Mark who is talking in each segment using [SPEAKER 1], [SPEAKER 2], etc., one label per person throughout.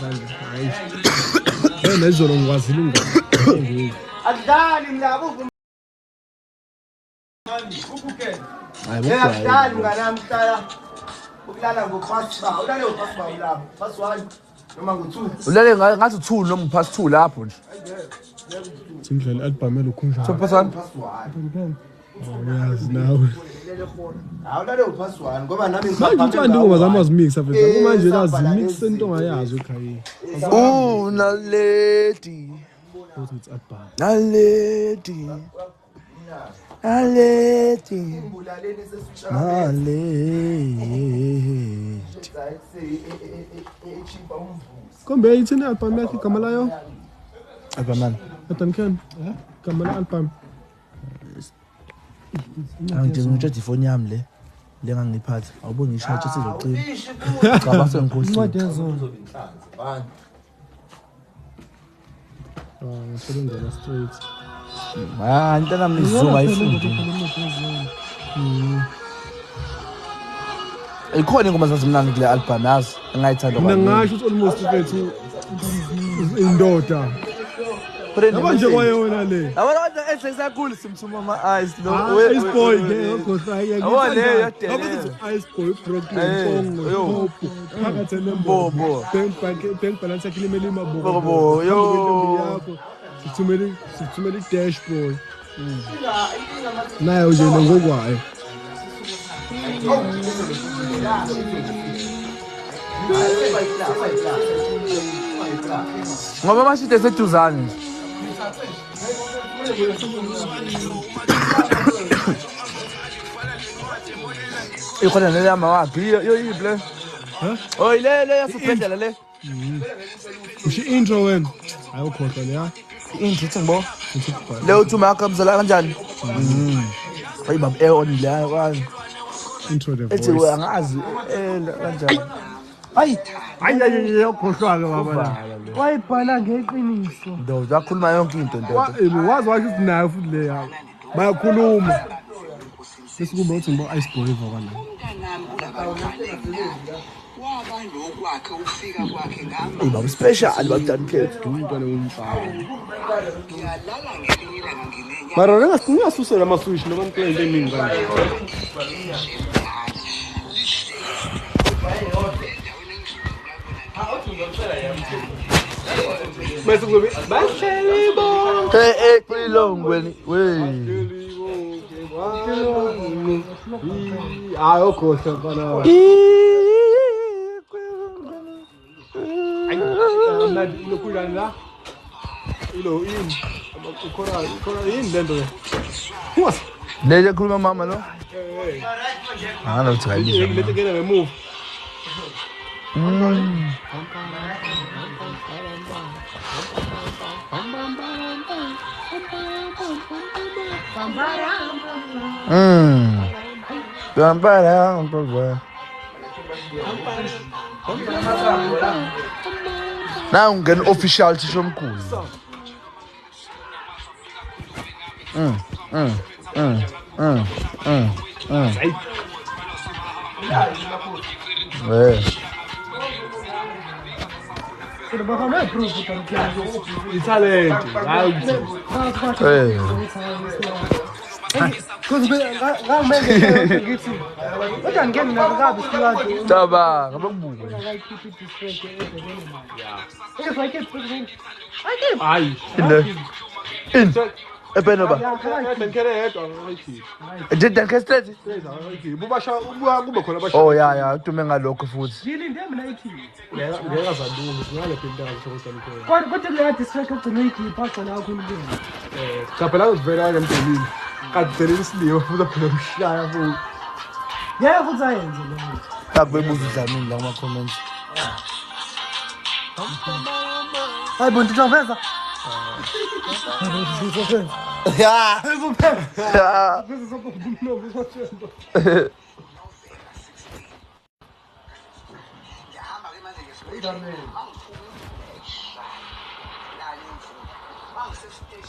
[SPEAKER 1] manje. Hayi. Nezolo ngikwazile ingoma.
[SPEAKER 2] Akudali mlabo
[SPEAKER 1] Hayi
[SPEAKER 2] nganamhlala ukulala ngopasba ulale ngopasba ulapho +1 noma ngo2
[SPEAKER 3] ulale ngathi 2 noma past 2 lapho nje
[SPEAKER 1] sindlela album elokhunjana
[SPEAKER 3] so past 1
[SPEAKER 1] uyazi nawe
[SPEAKER 2] awulale ngopasba ngoba nami
[SPEAKER 1] ngicabanga ingoma zamazimix afethu manje lazi mix into ongayazi ekhaya
[SPEAKER 3] naledi
[SPEAKER 1] ukuthi it's album
[SPEAKER 3] naledi naledi
[SPEAKER 2] bulaleni sesishaya
[SPEAKER 3] naledi
[SPEAKER 2] echipa umvusi
[SPEAKER 1] kombe ithini album yakhe igama layo
[SPEAKER 3] album
[SPEAKER 1] Nathan Ken igama la album
[SPEAKER 3] ngitshela ifoni yami le ngangiphatha awuboni ngisho athi sizocina cha sengikhosi
[SPEAKER 1] incwadi yazona ngishilo ngena straight
[SPEAKER 3] ntana mizuma ayifundi ikhona ingoma zazimnandi kule album yazi engayithanda
[SPEAKER 1] mina ngasho ukuthi almost fethu indoda manje kwayona le
[SPEAKER 3] abantu esesakhulu simthuma ama eyes
[SPEAKER 1] ice boy ke ogosaya
[SPEAKER 3] awole
[SPEAKER 1] ice boy Brooklyn Pongo phakathi nembobo bank balance yakhe limeli mabobo
[SPEAKER 3] yo
[SPEAKER 1] sithumele dashboard nayo nje ngokwayo
[SPEAKER 3] ngoba mashide seduzane ikhona le yama wakhe yo yible oh le yasiphendela le
[SPEAKER 1] usho intro wena ayokhohlwa le ya
[SPEAKER 3] intro thengibo le uthuma akamzala kanjani hayi bab on la kwani
[SPEAKER 1] intro the
[SPEAKER 3] ethi
[SPEAKER 1] voice
[SPEAKER 3] angazi kanjani
[SPEAKER 1] hayi yakhohlwa ke baba la
[SPEAKER 2] wayibhala ngeqiniso
[SPEAKER 3] ndo zakhuluma yonke into ndo
[SPEAKER 1] wazi washo ukuthi nayo futhi le ya bayakhuluma sesikuba uthi mbo ice boy vokala
[SPEAKER 4] waba lokwakhe ufika kwakhe ngami
[SPEAKER 3] baba special bakudani khethu
[SPEAKER 1] umntwana womfana
[SPEAKER 4] ngiyalala ngelinye ilanga ngelinye
[SPEAKER 1] mara ngingasusela amaswishi noma ngicela into eningi kanje bese kuzobe bahleli bonke
[SPEAKER 3] kulilongweni
[SPEAKER 1] hayi okhohlwa mfana lokhulana la ilo in ikhona yini lento ke was
[SPEAKER 3] le khuluma mama lo ngalo uthayile
[SPEAKER 1] lento ngena ngemove
[SPEAKER 3] now ngene official thisho omkhulu
[SPEAKER 1] italent hayi
[SPEAKER 3] taba ngabakubuka
[SPEAKER 1] hayi
[SPEAKER 3] in epenoba did that straight
[SPEAKER 1] bubasha kube khona basha
[SPEAKER 3] oh ya udume ngalokho futhi
[SPEAKER 2] ngilinde mina ikhili
[SPEAKER 1] ngeke zadungu singale phela ngishokosana
[SPEAKER 2] kodwa le distract ugcina ikhipha khona kakhulu
[SPEAKER 1] cha phela uzivela ngemdelini kanti delile isiliwe futhi phela ushaya futhi
[SPEAKER 2] ngeke futhi ayenze lo
[SPEAKER 3] akubebuza udlamini la kuma comments
[SPEAKER 2] hayi bonke uveza
[SPEAKER 3] ya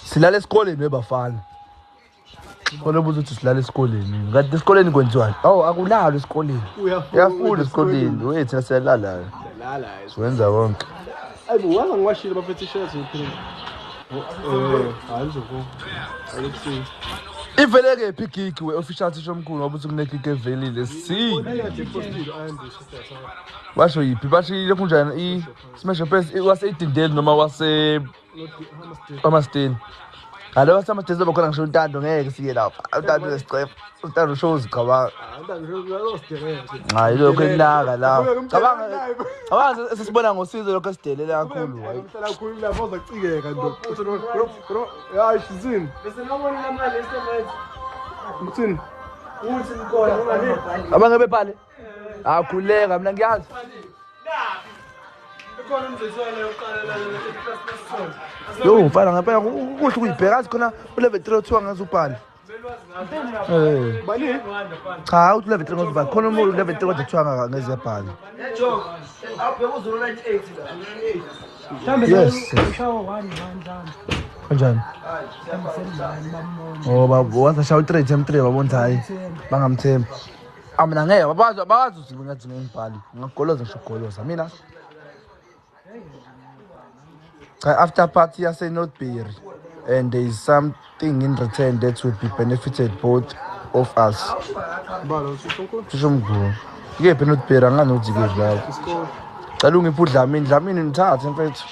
[SPEAKER 3] silale esikoleni webafana khona ubuza ukuthi silale esikoleni ngathi esikoleni kwenziwani akulalo esikoleni uyafunda esikoleni wethu siyalala
[SPEAKER 1] lala
[SPEAKER 3] siwenza konke
[SPEAKER 1] Ayibo waza ngiwashile bafethe t-shirt phela. Hayi uzoko. Alexi.
[SPEAKER 3] Ivele ke igig we-official thisha omkhulu ngoba uthi kunegig evelile si basho yiphi basho ilokhu njani i-smash press wase-Idindeli noma wase-Hammerstein ngale wase-Hammerstein zoba khona ngisho uNtando ngeke siye lapha uNtando uyasicefa uNtando show uzigcabanga hayi lokho ekunaka la cabanga sesibona ngosizo lokho esidelela kakhulu hayi
[SPEAKER 1] mhlala kakhulu lapho uzacikeka ndo ya shizini
[SPEAKER 2] bese ngabona imali esemanje
[SPEAKER 1] uthini
[SPEAKER 2] uthi ngikona ungabe
[SPEAKER 3] abangabe pale akhuleka mina ngiyazi
[SPEAKER 2] ikhona umzeswana yokuqala la
[SPEAKER 3] yo mfana ngempela kuhle ukuyibheka khona ulevel 3 othiwa ngazi ubhali
[SPEAKER 1] bani
[SPEAKER 3] cha uthi level 3 ngazi ubhali khona umuntu level 3 kodwa othiwa ngezebhali
[SPEAKER 2] ejo awubheka uZulu 98 la
[SPEAKER 3] yes kanjani ngoba wathi shawu 3 tem 3 babona hayi bangamthembi mina ngeke abazi ukuthi ngathi ngibhali ngagoloza ngisho goloza mina after party yase Northbury and there is something in return that would be benefited both of us
[SPEAKER 1] balo sisonko
[SPEAKER 3] sishomgqo ngeke Northbury anganothi ke dlala cela ungiphe Dlamini nithathe mfethu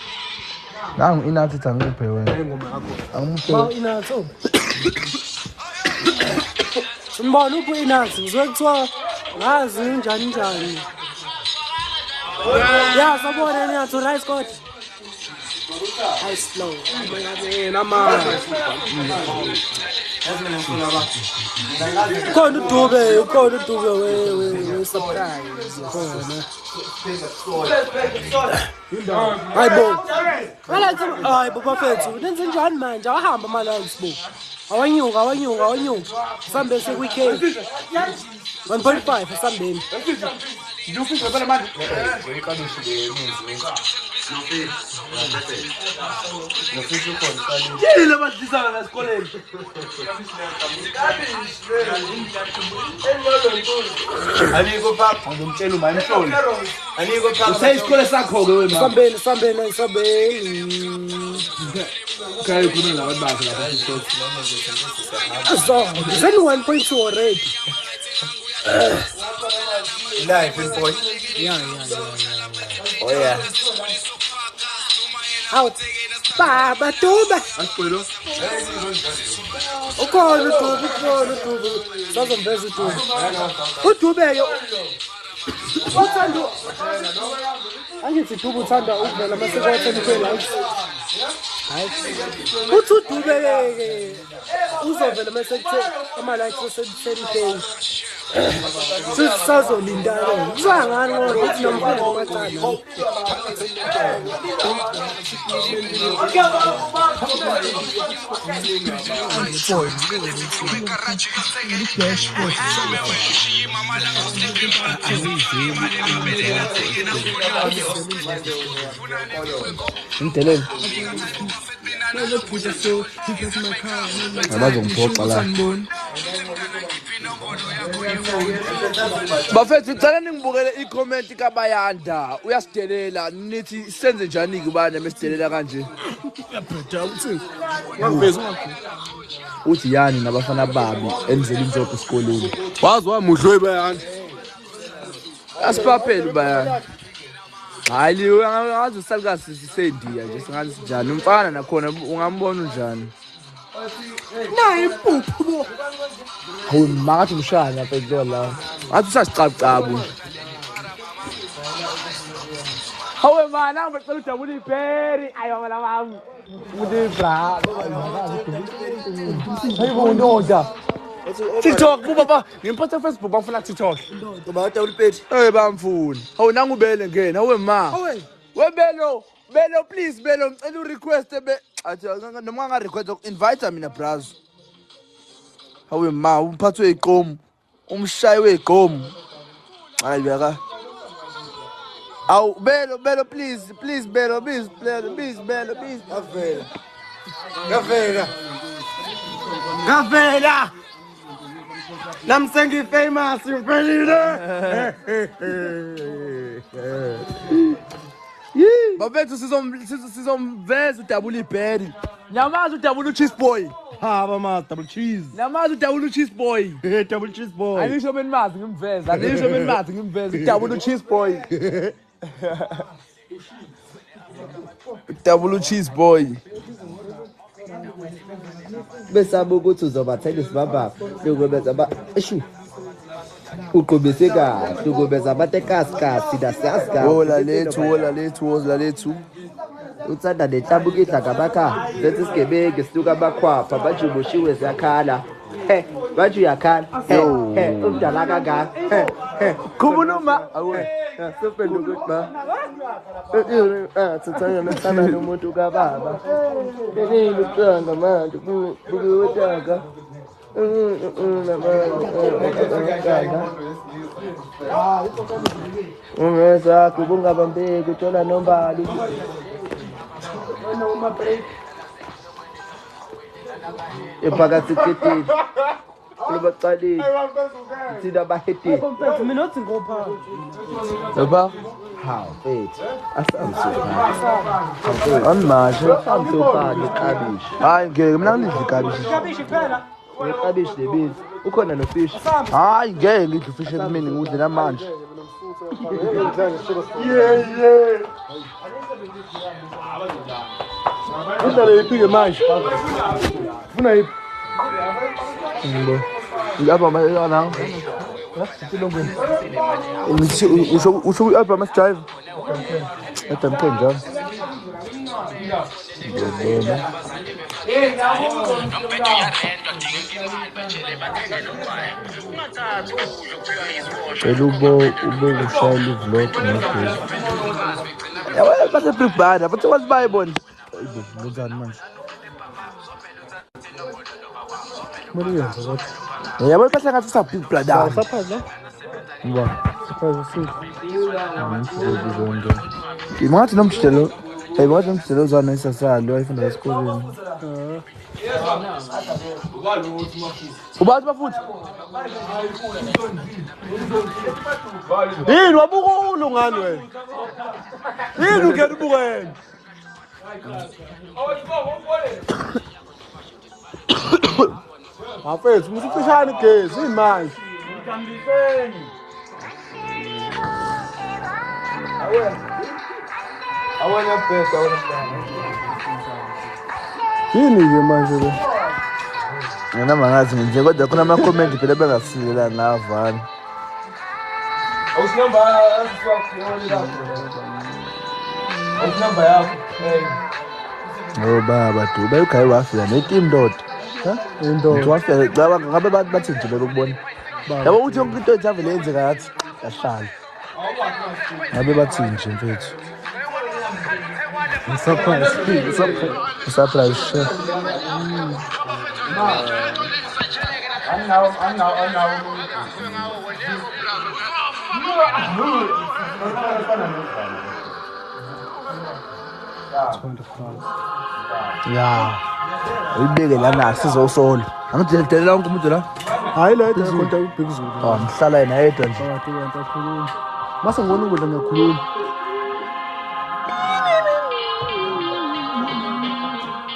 [SPEAKER 3] nangu inathi ngiphe wena
[SPEAKER 1] ingoma yakho
[SPEAKER 3] angimuphe
[SPEAKER 5] Inathi Simbona upho inathi ngizwe kuthiwa ngazi njani ya sabona inathi rice code ice flow
[SPEAKER 1] nama
[SPEAKER 5] khona uDube we surprise khona hayibo bafethu nenze njani manje awahamba malanga sibo awanyuka sambe sekweekend 1.5 asambeni
[SPEAKER 2] yile badlisana nesikoleni aniko papa ngomtshela umanhloli aniko papa useyisikole sakho ke wena
[SPEAKER 5] sambeni
[SPEAKER 1] kai kuna la bantu lapha
[SPEAKER 5] so then 1.2 already
[SPEAKER 2] live in boy
[SPEAKER 5] yeah
[SPEAKER 2] oh yeah
[SPEAKER 5] out baba Dube
[SPEAKER 1] asikhwelo
[SPEAKER 5] ukhona uDube sazomveza uDube yo uthanda angithi Dube uthanda ukuvela masiko ethe live hayi uthi uDube ke uzovela masekuthe ama likes se-10K sisazolindana kuzangani ngoba uthi nomfana wacala
[SPEAKER 3] Intelele abazongiphoxa la bafethu ngicela ningibukele i-comment kaBayanda uyasidelela nithi senze njani ke bana mesidelela kanje uthi yani nabafana babi enzela inzopho esikoleni
[SPEAKER 1] wazi wamudlo ibayani
[SPEAKER 3] asipaphela uBayanda hayi uyangazi usalukazi sisendiya nje singazi sinjani umfana nakhona ungambona unjani
[SPEAKER 5] nayi impuphu bo
[SPEAKER 3] hawu mangathi umshana phela la athi usasicabucabu hawe mana ngicela ujabule ipheri ayo la mami udibra hayibo ndoda TikTok baba ngimphatha Facebook bafuna TikTok
[SPEAKER 2] ngoba uDouble Peti
[SPEAKER 3] bamfuni hawu nangubele ngena hawe ma Belo please Belo ngicela urequest athi noma nga request invite mina brazo hawe ma umphathwe iqomu umshayi weqomu hayi beka awu Belo please Belo Belo
[SPEAKER 2] Gavela namsengi famous uvelile
[SPEAKER 3] bafethu sizomveza udouble berry. Nyamazi udouble cheese boy.
[SPEAKER 1] Ha bama double cheese.
[SPEAKER 3] Nyamazi udouble cheese boy.
[SPEAKER 1] Double cheese boy.
[SPEAKER 3] Anisho benimazi ngimveza. Anisho benimazi ngimveza udouble cheese boy. Double cheese boy.
[SPEAKER 2] besaba ukuthi uzobathela isibaba ukubeza ba eshu ukubese kahle ukubeza abatekasi dasiyazi kahle
[SPEAKER 3] Wola lethu.
[SPEAKER 2] utsanda nehlabukidla kabaka lethi sigebeke situka bakhwapha bajubushiwe siyakhala bathi uyakhala umdala kangaka
[SPEAKER 3] Khuluma.
[SPEAKER 2] sifende ukuthi ba sithanda nesana nomuntu kababa elile ucanga manje bukuwetaka ungeza kubungabambeki uthola nombali ephakathi ketini lobaqalile thina bahedini
[SPEAKER 5] mina othi ngopha
[SPEAKER 3] Baba,
[SPEAKER 2] hawu mfethu asamsupha
[SPEAKER 3] anmashe.
[SPEAKER 2] asamsupha iqabishi
[SPEAKER 3] Hayi ngeke mina ngidla ikabishi.
[SPEAKER 5] kabishi kuphela
[SPEAKER 2] iqabishi lebisi ukhona nofish
[SPEAKER 3] Hayi ngeke ngidla ufish emini ngudle namanje.
[SPEAKER 1] Udlale iphike manje. Funa iphi?
[SPEAKER 3] I-album ayana. Ngithi usho i-album drive. Adam Kenja.
[SPEAKER 2] elubo ushayela ivlog ngeke
[SPEAKER 3] Yabo base prepare, but what's Bible? Ngizani manje?
[SPEAKER 1] Kumele uyenze kodwa.
[SPEAKER 3] Yabo base ngathi sa big brother.
[SPEAKER 1] Saphaza.
[SPEAKER 3] Ngibona.
[SPEAKER 1] Saphaza sithi.
[SPEAKER 3] Imathi nomjelo. Ngathi nomjelo uzana isasalo ayifunda esikoleni. Ubathi bafuthi?
[SPEAKER 1] Yini wabuka ulungani wena? Yini ungena ubuka yena? Afethu musifishane igezi imanje.
[SPEAKER 2] awona best
[SPEAKER 1] Yini ke manje le?
[SPEAKER 3] Mina mangazi nje kodwa kuna ama comment phela bengasizela ngavana.
[SPEAKER 2] awusinamba awusinamba yakho
[SPEAKER 3] Oh baba du bayikhaya wafika neteam dot.
[SPEAKER 1] Into.
[SPEAKER 3] Wafika caba ngabe bathi nje lokubona. Yabo uthi yonke into ejavele yenzeka yathi yahlala. Ngabe bathi nje mfethu. Surprise chef. Ya. Uyibeke lana sizosona. Angidelela wonke umuntu la.
[SPEAKER 1] Hayi la into konta ubhekizulu.
[SPEAKER 3] Oh, ngihlala yena yedwa nje.
[SPEAKER 1] Bathi kanti akhuluma. Mase ngibona ukudla ngiyakhuluma.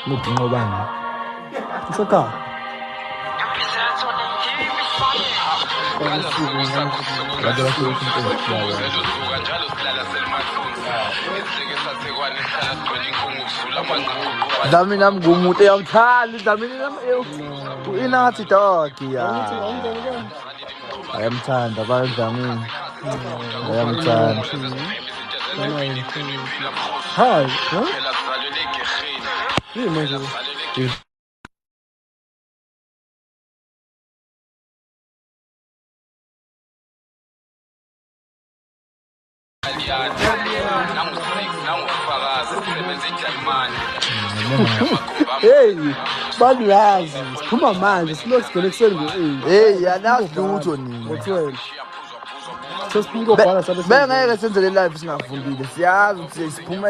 [SPEAKER 3] Mudinqobanga.
[SPEAKER 1] Usekhaya.
[SPEAKER 3] Dlamini mngumuthi uyamthanda Dlamini inathi dog ya. Ayamthanda baNdlamini. Ayamthanda.
[SPEAKER 1] Hayi, ha? Yini manje? Hey, baliyazi. Siphuma manje silosigele kuseni ngo8.
[SPEAKER 3] Hey, yanazi lutho nini.
[SPEAKER 1] Ngo12. Sesiphuma ukubhala sabe.
[SPEAKER 3] Bengeke senzele live singafundile. Siyazi ukuthi siphuma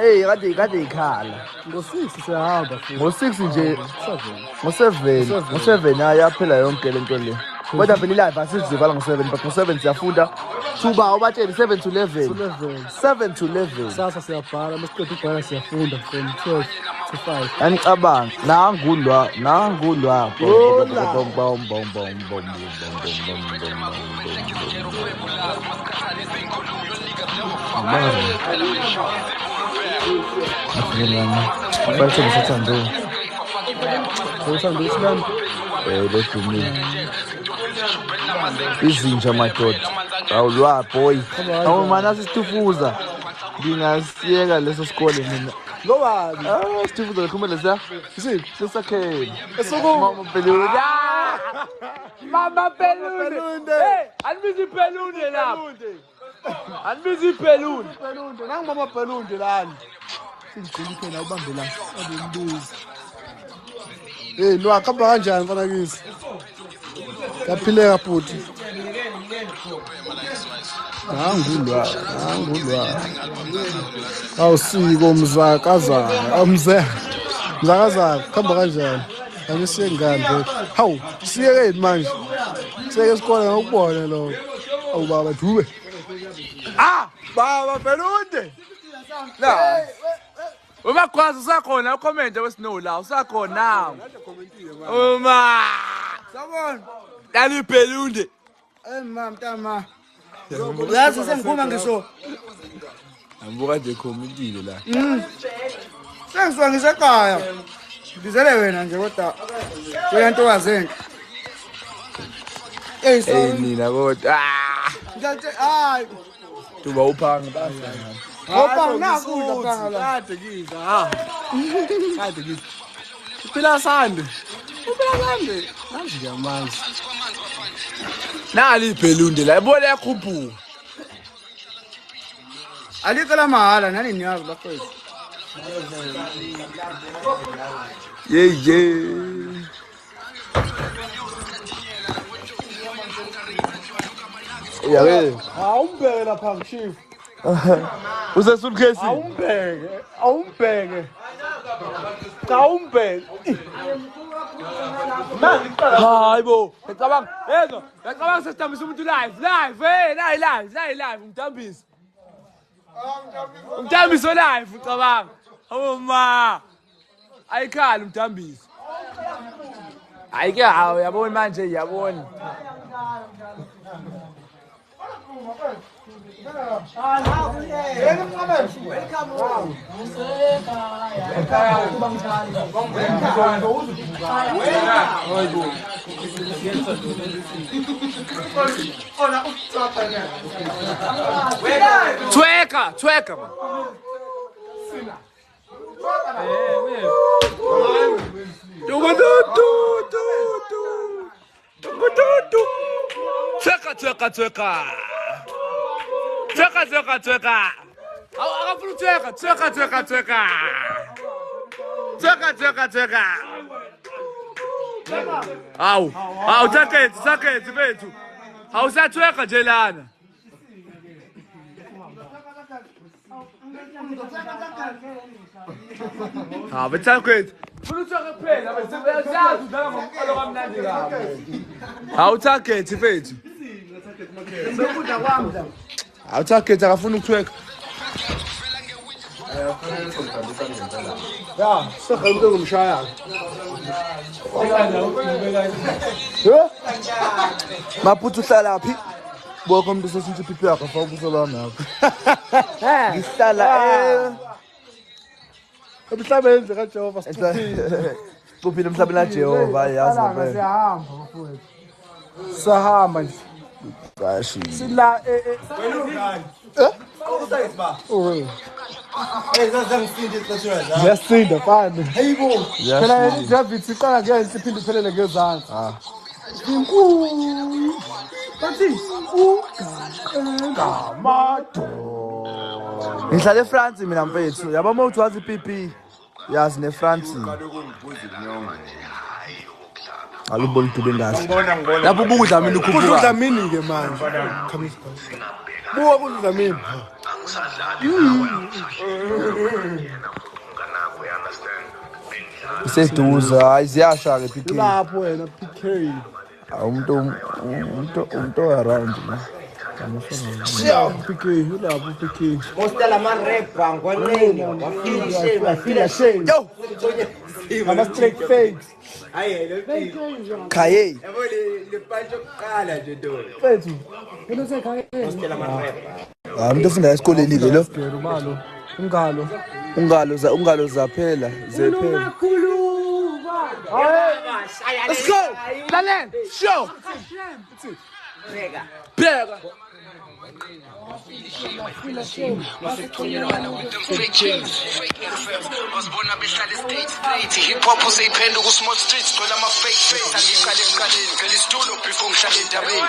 [SPEAKER 3] kade ikhala.
[SPEAKER 1] Ngo6 siyahamba futhi.
[SPEAKER 3] Ngo6 nje. Ngo7 ayaphela yonke lento le. Kodwa vele live asizivala ngo7 but ngo7 siyafunda Suba awubatsheli 7 to 11. 7 to 11.
[SPEAKER 5] Sasa siyabhala masiqeda ukubhala siyafunda from 12 to 5.
[SPEAKER 3] Anicabanga nangulwa. Izinja madoda awulwa boy awumana sisitufuza ngingasiyeka leso sikole mina
[SPEAKER 5] Ngoba
[SPEAKER 3] sitifuza likhumele sa sisakhele Mama Pelunde hey anbizi Pelunde lapho anbizi Pelunde
[SPEAKER 5] nangu mama Pelunde lana singicela phela ubambe la abembuzi hey lo akhamba kanjani mfana kisi yaphileka futhi ngangulwa awusiko mzakaza khamba kanjani anje siye ngande hawu siyeke manje siyeke isikole ngokubona lo awu baba dube
[SPEAKER 3] baba Pelunde la Umagwazi usakhona ucomment wesino la usakhona uma sabona dali Pelunde
[SPEAKER 5] mntama uyazi sengiphuma ngisho
[SPEAKER 3] Ambuka nje commentile la
[SPEAKER 5] sengizwa ngisekhaya ngizele wena nje kodwa kuyantokazi enhle
[SPEAKER 3] hey nina kodwa
[SPEAKER 5] ngiyathi hayi
[SPEAKER 3] tuba uphanga basa
[SPEAKER 5] ngoba nakudla phanga la kade kiza uphila sande manje ngiyamanzi
[SPEAKER 3] nali Pelunde la ibona yakhuphuka
[SPEAKER 5] alikho la mahala nani niyazi bafethu
[SPEAKER 3] yeah yawe
[SPEAKER 5] awumbheke lapha chief
[SPEAKER 3] usesulukesi
[SPEAKER 5] awumbheke cha umbheke
[SPEAKER 3] hayibo ngicabanga sesitambisa umuntu live live umtambisi live ngicabanga awuma ayikhala umtambisi ayike hawo yabona manje yabona Tweka man. Tweka. Akafuna tweka. Awu sakhethi bethu. Awusathweka nje lana. Bethakhethi. Funa uthweka kuphela bese uyazazi udlala ngomqalo kamnandi kabi. Awuthakhethi bethu.
[SPEAKER 5] sekudla kwami la
[SPEAKER 3] Awuthakhethi akafuna ukuthweka.
[SPEAKER 5] ya sekhaluke ngumshaya
[SPEAKER 3] Maphuthu uhlala phi? Boko umuntu sesithi iphiphi yakho fa ukusola nakho. Ngihlala
[SPEAKER 5] emhlabeni kaJehova sicuphile
[SPEAKER 3] kuphila emhlabeni kaJehova yazi
[SPEAKER 5] sihamba bafowethu sahamba nje
[SPEAKER 3] Kashi.
[SPEAKER 5] sila yasinda fana hayibo phela David siqala ngeke siphinde phelele ngezansi inkulu bathi ngamado
[SPEAKER 3] Ngihlala eFrance mina mfethu. Yaba mawuthi wazi iPP. Yazi neFrance. Alubona idube ngazi. Lapho ubukudla mina ukhuphuka.
[SPEAKER 5] kudla mini ke manje buwa kudla mini
[SPEAKER 3] Iseduza ayiziyasha ke PK.
[SPEAKER 5] lapho wena PK
[SPEAKER 3] Umuntu around la.
[SPEAKER 1] PK, ulapho PK.
[SPEAKER 2] Mostela ma-rapper ngwaneni wafila shame
[SPEAKER 3] Yo,
[SPEAKER 1] Ama straight fakes.
[SPEAKER 3] Kaye.
[SPEAKER 2] yabo le pantsho kuqala nje nto
[SPEAKER 1] Fethu. Yena sekhaya.
[SPEAKER 2] mostela ma-rapper
[SPEAKER 3] Umuntu ofunda esikoleni ke lo.
[SPEAKER 1] Skero malo. Ungalo.
[SPEAKER 3] Ungalo zaphela, zephela. Let's go. Lalela. Show. Bheka.
[SPEAKER 4] Wasibona behlala state straight hip hop useyiphenduka ku small streets gcwele ama fake face angiqale eqaleni vele isitulo before ngihlale entabeni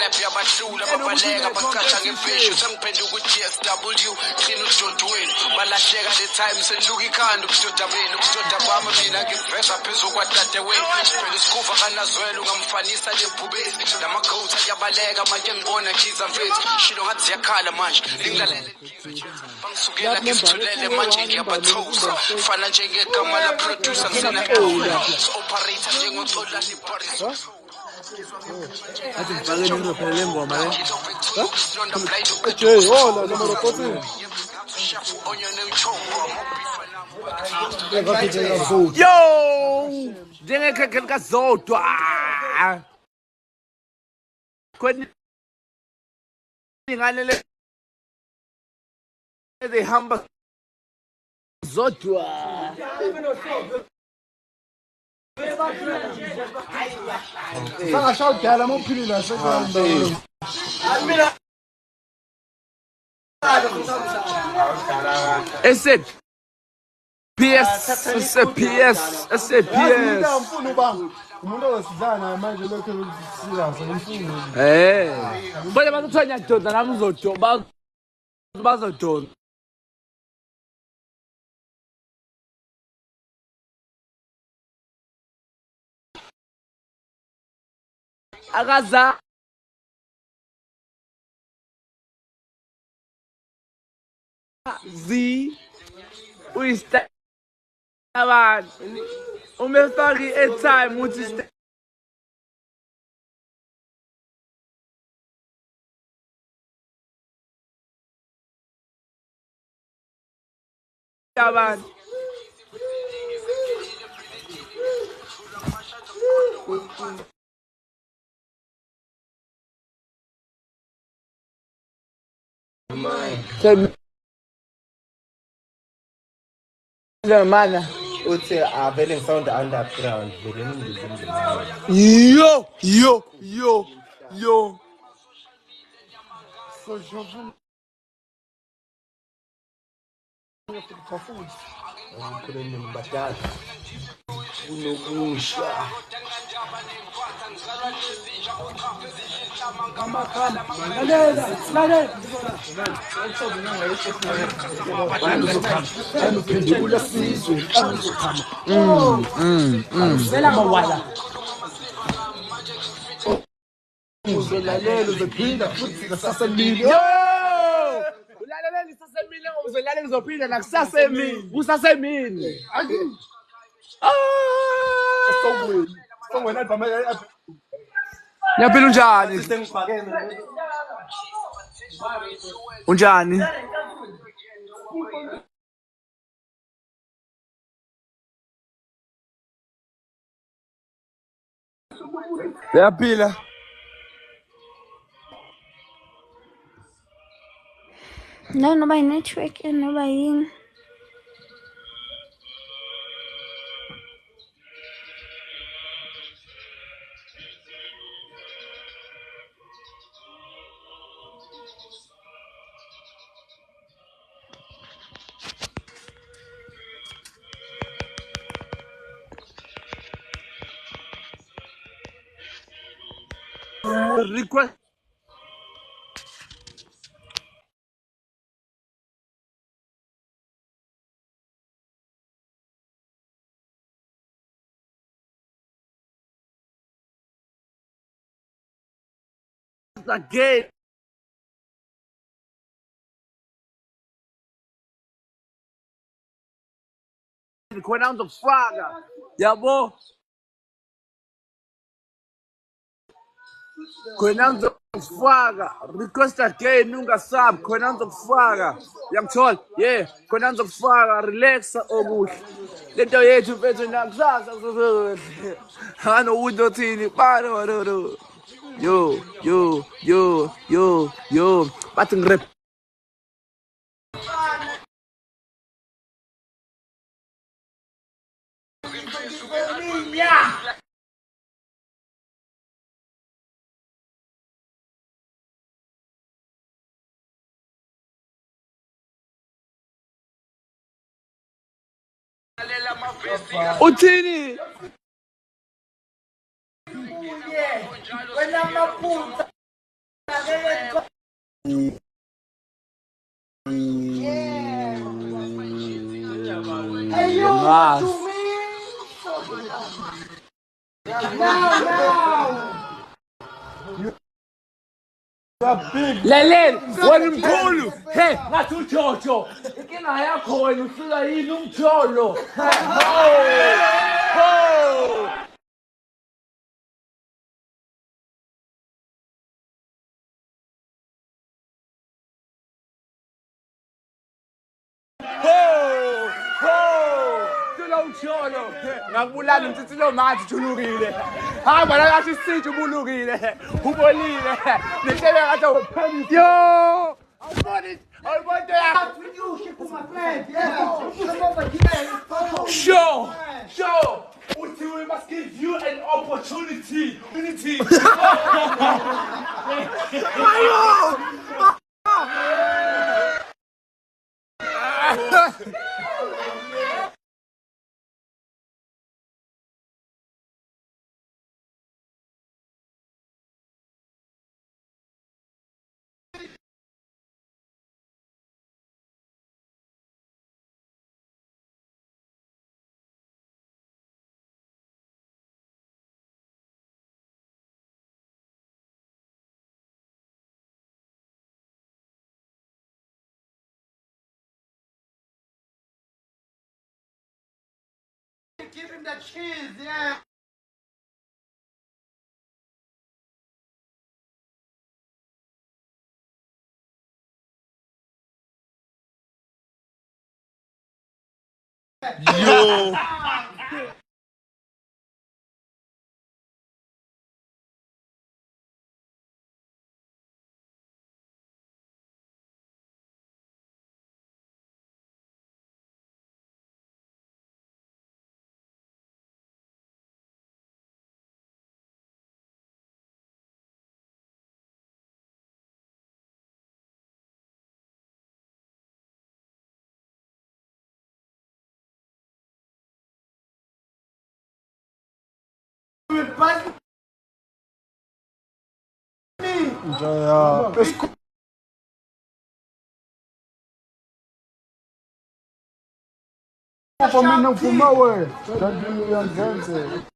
[SPEAKER 4] rap yabahlula babaleka baqasha ngemfisho sengiphenduka u-GSW clean udodweni balahleka le time sendiluka ikhanda ukudodabeni ukudoda kwami mina ngiveza phezu kwadadewenu vele isikuva kanazwela ungamfanisa lebhubesi namagouta yabaleka manje ngibona khiza mfethu shilo ngathi ziyakhala manje lingilalele bangisukela ngizithulele manje ngiyabathusa fana njengegama la producer ngisena operator njengocola libariso
[SPEAKER 1] Hola, numero 14.
[SPEAKER 3] Yo! Njengekhekhe likazodwa. Kweni ingane le ezihamba zodwa.
[SPEAKER 1] Saka shawudala mophilile sekhanda.
[SPEAKER 3] PS.
[SPEAKER 1] Mfuna uba umuntu osidlana manje lokho serious ngimfuna.
[SPEAKER 3] Bona bazothonya doda nami uzodwa bazodona. Akaza uyista abantu umefaki airtime uthi abantu mana
[SPEAKER 2] uthi vele ngisound underground vele ngizimzimba
[SPEAKER 3] yo
[SPEAKER 2] ngikhuluma mbadala unokusha
[SPEAKER 1] Uphendula sizwe vela mawala uzolalelo zephinda futhi ngasasemini
[SPEAKER 3] ulalela isasemini ngoba uzolalela ngizophinda nakusasemini usasemini
[SPEAKER 1] songwena album
[SPEAKER 3] yaphila unjani unjani yaphila
[SPEAKER 6] No, nobody network and nobody.
[SPEAKER 3] request again khona ngizokufaka yabo khona ngizokufaka request again ungasub khona ngizokufaka uyangithola yeah khona ngizokufaka relaxa okuhle lento yethu mfethu nakusasa akanokuthi othini bano yo bathi ngirep uthini Lalela wena mkhulu he ngathi uJojo inkinga yakho wena ufika yini umjolo ho umjolo ngakubulala umtsitsilo manje ujulukile hamba la kathi isithu ubulukile ubolile nehlebe ngathi uphenisi yo awuboni awuboni Sure uthi we must give you an opportunity
[SPEAKER 2] Give him the cheese, yeah.
[SPEAKER 3] yo
[SPEAKER 5] Njaya. Kwa mimi na mfuma wewe. Ndio yangenze.